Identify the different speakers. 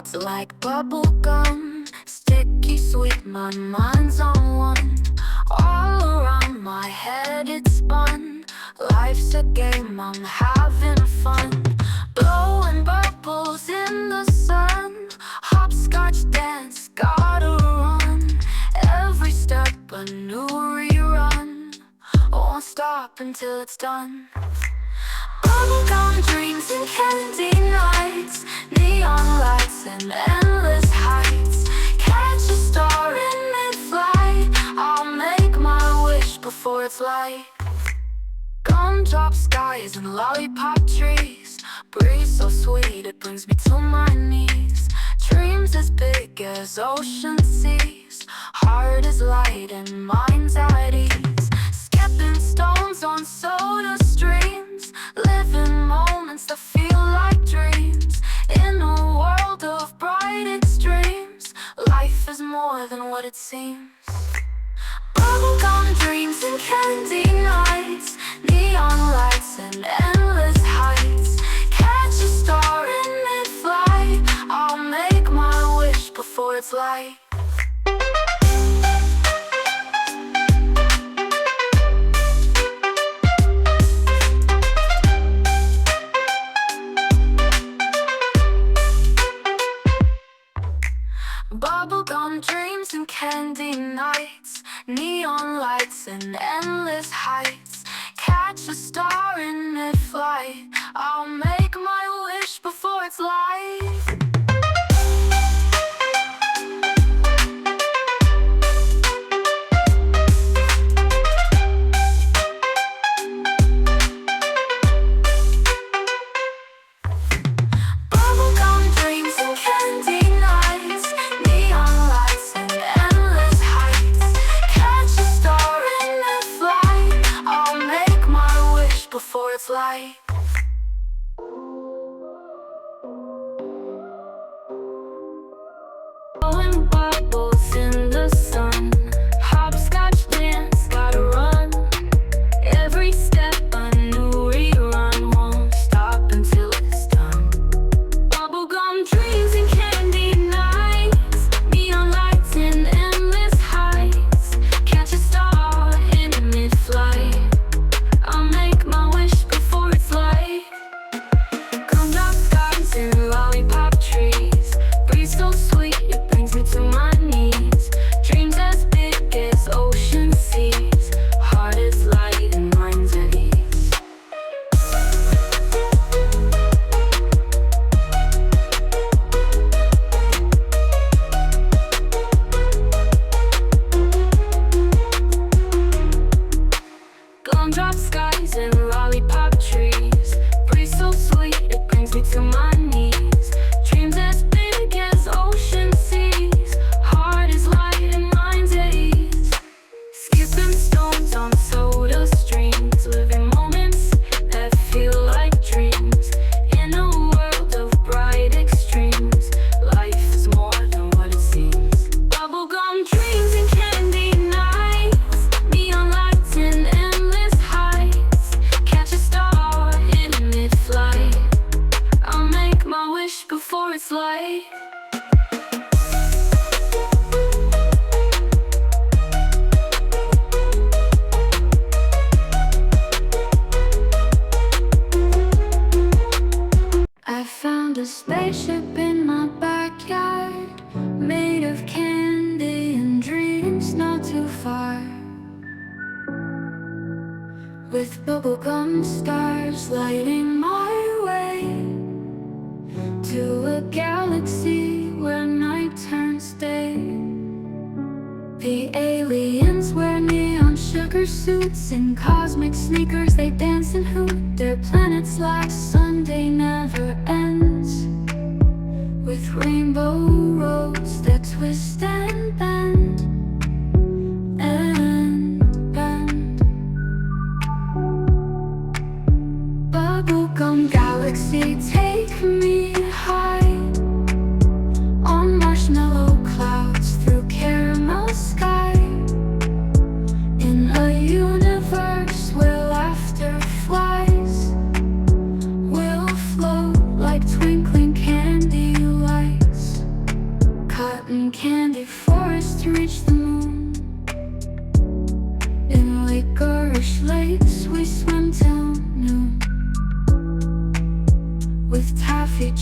Speaker 1: thoughts are like bubble gum, sticky sweet, my mind's on one. All around my head it's spun. Life's a game, I'm having fun. Blowing bubbles in the sun. Hopscotch dance, gotta run. Every step a new rerun. Won't stop until it's done. Bubblegum dreams and candy nights, neon lights and endless heights. Catch a star in mid-flight, I'll make my wish before it's light. Gumdrop skies and lollipop trees, breeze so sweet it brings me to my knees. Dreams as big as ocean seas, heart is light and mind's at ease. Skipping stones on soda streams, living moments that feel like dreams. In a world of bright extremes, life is more than what it seems. Bubblegum dreams and candy nights, neon lights and endless heights. Catch a star in mid-flight, I'll make my wish before it's light. Bubblegum dreams and candy nights, neon lights and endless heights. Catch a star in mid-flight, I'll make my wish before it's light. Before it's light. Blowing bubbles in the sun. Hopscotch dance, gotta run. Every step a new rerun. Won't stop until it's done. Bubblegum dreams and candy nights, neon lights and endless heights. Catch a star in mid-flight, I'll make my wish before it's light. Gumdrop skies and lollipop trees, breeze so sweet it brings me to my knees. Dreams as big as ocean seas, heart is light and mind's at ease. Gumdrop skies and lollipop trees, breeze so sweet it brings me to my knees. Dreams as big as ocean seas, heart is light and mind's at ease. Skipping stones on soda streams, living moments that feel like dreams. In a world of bright extremes, life is more than what it seems. Bubblegum dreams and candy nights, neon lights and endless heights. Catch a star in mid-flight, I'll make my wish before it's light. I found a spaceship in my backyard, made of candy and dreams not too far. With bubblegum stars lighting my way to a galaxy where night turns day. The aliens wear neon sugar suits and cosmic sneakers, they dance and hoot. Their planets like Sunday never ends, with rainbow roads that twist and bend and bend. Bubblegum galaxy, take me high on marshmallow clouds through caramel sky, in a universe where laughter flies. We'll float like twinkling candy lights. cotton candy forests to reach the moon. In licorice lakes we swim till noon, with taffy